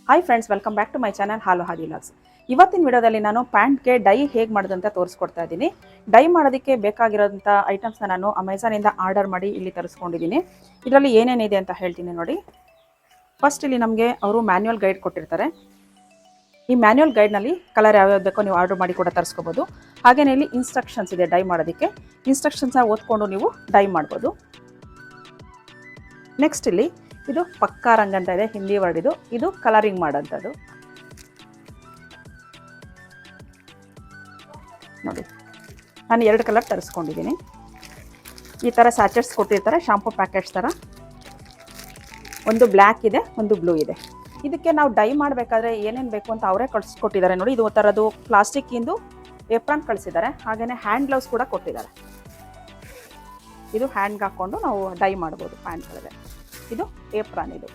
Hi friends, welcome back to my channel ಹಾಲು ಹಾದಿ vlogs. ಇವತ್ತಿನ ವಿಡಿಯೋದಲ್ಲಿ ನಾನು ಪ್ಯಾಂಟ್ಗೆ ಡೈ ಹೇಗೆ ಮಾಡೋದಂತ ತೋರಿಸ್ಕೊಡ್ತಾ ಇದ್ದೀನಿ. ಡೈ ಮಾಡೋದಕ್ಕೆ ಬೇಕಾಗಿರೋಂಥ ಐಟಮ್ಸ್ನ ನಾನು ಅಮೆಝಾನಿಂದ ಆರ್ಡರ್ ಮಾಡಿ ಇಲ್ಲಿ ತರಿಸ್ಕೊಂಡಿದ್ದೀನಿ. ಇದರಲ್ಲಿ ಏನೇನಿದೆ ಅಂತ ಹೇಳ್ತೀನಿ ನೋಡಿ. ಫಸ್ಟ್ ಇಲ್ಲಿ ನಮಗೆ ಅವರು ಮ್ಯಾನ್ಯುವಲ್ ಗೈಡ್ ಕೊಟ್ಟಿರ್ತಾರೆ. ಈ ಮ್ಯಾನ್ಯುವಲ್ ಗೈಡ್ನಲ್ಲಿ ಕಲರ್ ಯಾವ್ಯಾವ್ದು ಬೇಕೋ ನೀವು ಆರ್ಡರ್ ಮಾಡಿ ಕೂಡ ತರಿಸ್ಕೋಬೋದು. ಹಾಗೆಯೇ ಇಲ್ಲಿ ಇನ್ಸ್ಟ್ರಕ್ಷನ್ಸ್ ಇದೆ ಡೈ ಮಾಡೋದಕ್ಕೆ. ಇನ್ಸ್ಟ್ರಕ್ಷನ್ಸ್ನ ಓದ್ಕೊಂಡು ನೀವು ಡೈ ಮಾಡ್ಬೋದು. ನೆಕ್ಸ್ಟ್ ಇಲ್ಲಿ ಇದು ಪಕ್ಕಾ ರಂಗ್ ಅಂತ ಇದೆ, ಹಿಂದಿ ವರ್ಡ್ ಇದು ಕಲರಿಂಗ್ ಮಾಡೋಂಥದ್ದು. ನೋಡಿ, ನಾನು 2 ಕಲರ್ ತರಿಸ್ಕೊಂಡಿದ್ದೀನಿ. ಈ ಥರ ಸ್ಯಾಚೆಟ್ಸ್ ಕೊಟ್ಟಿರ್ತಾರೆ, ಶಾಂಪೂ ಪ್ಯಾಕೆಟ್ಸ್ ಥರ. ಒಂದು ಬ್ಲ್ಯಾಕ್ ಇದೆ, ಒಂದು ಬ್ಲೂ ಇದೆ. ಇದಕ್ಕೆ ನಾವು ಡೈ ಮಾಡಬೇಕಾದ್ರೆ ಏನೇನು ಬೇಕು ಅಂತ ಅವರೇ ಕಳಿಸ್ಕೊಟ್ಟಿದ್ದಾರೆ ನೋಡಿ. ಇದು ಥರದ್ದು ಪ್ಲಾಸ್ಟಿಕ್ಕಿಂದು ಏಪ್ರಾನ್ ಕಳಿಸಿದ್ದಾರೆ. ಹಾಗೆಯೇ ಹ್ಯಾಂಡ್ ಗ್ಲೌಸ್ ಕೂಡ ಕೊಟ್ಟಿದ್ದಾರೆ. ಇದು ಹ್ಯಾಂಡ್ಗೆ ಹಾಕ್ಕೊಂಡು ನಾವು ಡೈ ಮಾಡ್ಬೋದು ಪ್ಯಾಂಟ್ಗಳಿಗೆ. ಇದು ಏಪ್ರಾನ್. ಇದು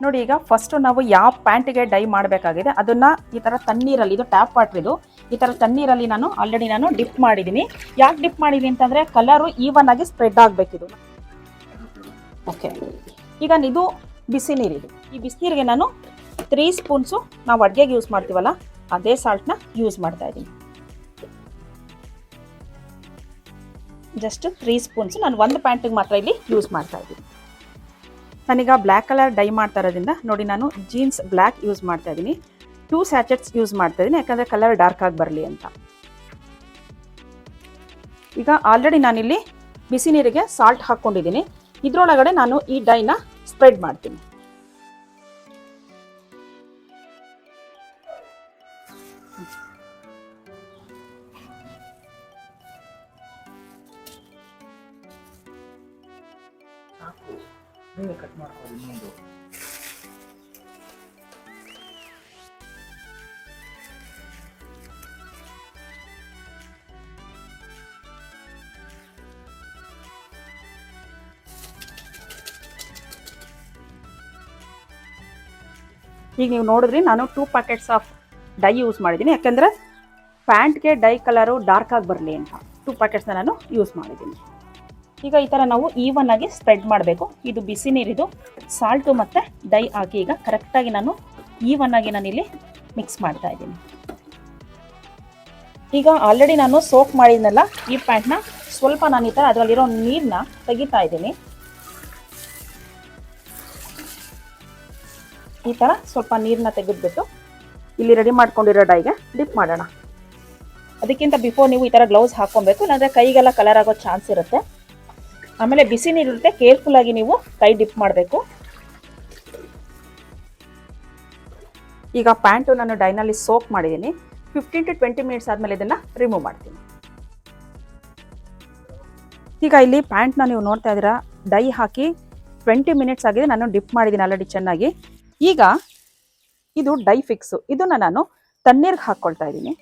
ನೋಡಿ, ಈಗ ಫಸ್ಟು ನಾವು ಯಾವ ಪ್ಯಾಂಟಿಗೆ ಡೈ ಮಾಡಬೇಕಾಗಿದೆ ಅದನ್ನು ಈ ಥರ ತಣ್ಣೀರಲ್ಲಿ, ಇದು ಟ್ಯಾಪ್ ವಾಟರ್, ಇದು ಈ ಥರ ತಣ್ಣೀರಲ್ಲಿ ನಾನು ಆಲ್ರೆಡಿ ಡಿಪ್ ಮಾಡಿದ್ದೀನಿ. ಯಾಕೆ ಡಿಪ್ ಮಾಡಿದ್ದೀನಿ ಅಂತಂದರೆ ಕಲರು ಈವನ್ ಆಗಿ ಸ್ಪ್ರೆಡ್ ಆಗಬೇಕಿದು. ಓಕೆ, ಈಗ ಇದು ಬಿಸಿ ನೀರಿದು. ಈ ಬಿಸಿನೀರಿಗೆ ನಾನು 3 ಸ್ಪೂನ್ಸು ನಾವು ಅಡುಗೆಗೆ ಯೂಸ್ ಮಾಡ್ತೀವಲ್ಲ ಅದೇ ಸಾಲ್ಟ್ನ ಯೂಸ್ ಮಾಡ್ತಾ ಇದ್ದೀನಿ. ಜಸ್ಟ್ 3 ಸ್ಪೂನ್ಸ್ ನಾನು ಒಂದು ಪ್ಯಾಂಟಿಗೆ ಮಾತ್ರ ಇಲ್ಲಿ ಯೂಸ್ ಮಾಡ್ತಾ ಇದ್ದೀನಿ. ನಾನೀಗ ಬ್ಲ್ಯಾಕ್ ಕಲರ್ ಡೈ ಮಾಡ್ತಾ ಇರೋದ್ರಿಂದ ನೋಡಿ, ನಾನು ಜೀನ್ಸ್ ಬ್ಲ್ಯಾಕ್ ಯೂಸ್ ಮಾಡ್ತಾ ಇದ್ದೀನಿ. 2 ಸ್ಯಾಚೆಟ್ಸ್ ಯೂಸ್ ಮಾಡ್ತಾ ಇದ್ದೀನಿ, ಯಾಕಂದರೆ ಕಲರ್ ಡಾರ್ಕ್ ಆಗಿ ಬರಲಿ ಅಂತ. ಈಗ ಆಲ್ರೆಡಿ ನಾನಿಲ್ಲಿ ಬಿಸಿ ನೀರಿಗೆ ಸಾಲ್ಟ್ ಹಾಕ್ಕೊಂಡಿದ್ದೀನಿ. ಇದರೊಳಗಡೆ ನಾನು ಈ ಡೈನ ಸ್ಪ್ರೆಡ್ ಮಾಡ್ತೀನಿ. ಕಟ್ ಮಾಡ್ಕೊಳ್ಳಿ. ಇನ್ನೊಂದು ಈಗ ನೀವು ನೋಡಿದ್ರಿ, ನಾನು 2 ಪ್ಯಾಕೆಟ್ಸ್ ಆಫ್ ಡೈ ಯೂಸ್ ಮಾಡಿದ್ದೀನಿ. ಯಾಕೆಂದರೆ ಪ್ಯಾಂಟ್ಗೆ ಡೈ ಕಲರು ಡಾರ್ಕ್ ಆಗಿ ಬರಲಿ ಅಂತ 2 ಪ್ಯಾಕೆಟ್ಸ್ನ ನಾನು ಯೂಸ್ ಮಾಡಿದ್ದೀನಿ. ಈಗ ಈ ಥರ ನಾವು ಈವನ್ ಆಗಿ ಸ್ಪ್ರೆಡ್ ಮಾಡಬೇಕು. ಇದು ಬಿಸಿ ನೀರಿದು ಸಾಲ್ಟು ಮತ್ತು ಡೈ ಹಾಕಿ ಈಗ ಕರೆಕ್ಟಾಗಿ ನಾನು ಈವನ್ ಆಗಿ ನಾನಿಲ್ಲಿ ಮಿಕ್ಸ್ ಮಾಡ್ತಾ ಇದ್ದೀನಿ. ಈಗ ಆಲ್ರೆಡಿ ನಾನು ಸೋಕ್ ಮಾಡಿದ್ನಲ್ಲ ಈ ಪ್ಯಾಂಟ್ನ, ಸ್ವಲ್ಪ ನಾನು ಈ ಥರ ಅದರಲ್ಲಿರೋ ನೀರನ್ನ ತೆಗಿತಾ ಇದ್ದೀನಿ. ಈ ಥರ ಸ್ವಲ್ಪ ನೀರನ್ನ ತೆಗೆದ್ಬಿಟ್ಟು ಇಲ್ಲಿ ರೆಡಿ ಮಾಡ್ಕೊಂಡಿರೋ ಡೈಗೆ ಡಿಪ್ ಮಾಡೋಣ. ಅದಕ್ಕಿಂತ ಬಿಫೋರ್ ನೀವು ಈ ಥರ ಗ್ಲೌಸ್ ಹಾಕ್ಕೊಬೇಕು, ಇಲ್ಲಾಂದರೆ ಕೈಗೆಲ್ಲ ಕಲರ್ ಆಗೋ ಚಾನ್ಸ್ ಇರುತ್ತೆ. ಆಮೇಲೆ ಬಿಸಿ ನೀರಿರುತ್ತೆ, ಕೇರ್ಫುಲ್ಲಾಗಿ ನೀವು ಕೈ ಡಿಪ್ ಮಾಡಬೇಕು. ಈಗ ಪ್ಯಾಂಟು ನಾನು ಡೈನಲ್ಲಿ ಸೋಕ್ ಮಾಡಿದ್ದೀನಿ. 15 to 20 ಮಿನಿಟ್ಸ್ ಆದಮೇಲೆ ಇದನ್ನು ರಿಮೂವ್ ಮಾಡ್ತೀನಿ. ಈಗ ಇಲ್ಲಿ ಪ್ಯಾಂಟ್ನ ನೀವು ನೋಡ್ತಾ ಇದ್ದೀರಾ, ಡೈ ಹಾಕಿ 20 ಮಿನಿಟ್ಸ್ ಆಗಿದೆ. ನಾನು ಡಿಪ್ ಮಾಡಿದ್ದೀನಿ ಆಲ್ರೆಡಿ ಚೆನ್ನಾಗಿ. ಈಗ ಇದು ಡೈ ಫಿಕ್ಸು, ಇದನ್ನು ನಾನು ತಣ್ಣೀರಿಗೆ ಹಾಕ್ಕೊಳ್ತಾ ಇದ್ದೀನಿ.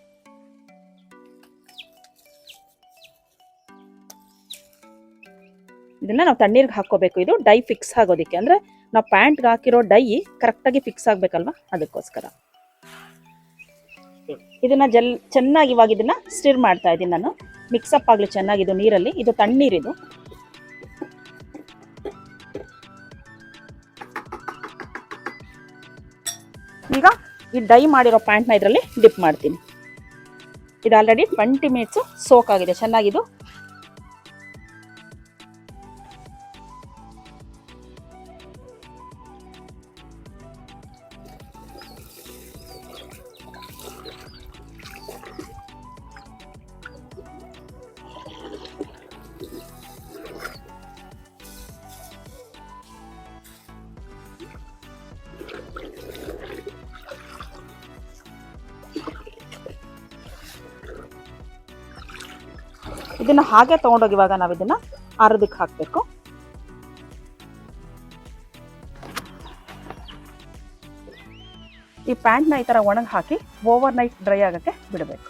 ಇದನ್ನು ನಾವು ತಣ್ಣೀರಿಗೆ ಹಾಕ್ಕೋಬೇಕು, ಇದು ಡೈ ಫಿಕ್ಸ್ ಆಗೋದಕ್ಕೆ. ಅಂದರೆ ನಾವು ಪ್ಯಾಂಟ್ಗೆ ಹಾಕಿರೋ ಡೈ ಕರೆಕ್ಟಾಗಿ ಫಿಕ್ಸ್ ಆಗಬೇಕಲ್ವ, ಅದಕ್ಕೋಸ್ಕರ. ಇದನ್ನು ಚೆನ್ನಾಗಿ ಇವಾಗ ಇದನ್ನು ಸ್ಟಿರ್ ಮಾಡ್ತಾ ಇದ್ದೀನಿ ನಾನು, ಮಿಕ್ಸಪ್ ಆಗಲಿ ಚೆನ್ನಾಗಿದು ನೀರಲ್ಲಿ. ಇದು ತಣ್ಣೀರಿದು. ಈಗ ಈ ಡೈ ಮಾಡಿರೋ ಪ್ಯಾಂಟ್ನ ಇದರಲ್ಲಿ ಡಿಪ್ ಮಾಡ್ತೀನಿ. ಇದು ಆಲ್ರೆಡಿ 20 ಮಿನಿಟ್ಸು ಸೋಕ್ ಆಗಿದೆ ಚೆನ್ನಾಗಿದು. ಇದನ್ನು ಹಾಗೆ ತೊಗೊಂಡೋಗಿ ಇವಾಗ ನಾವು ಇದನ್ನು ಆರೋದಕ್ಕೆ ಹಾಕಬೇಕು. ಈ ಪ್ಯಾಂಟ್ನ ಈ ಥರ ಒಣಗಿ ಹಾಕಿ ಓವರ್ ನೈಟ್ ಡ್ರೈ ಆಗೋಕ್ಕೆ ಬಿಡಬೇಕು.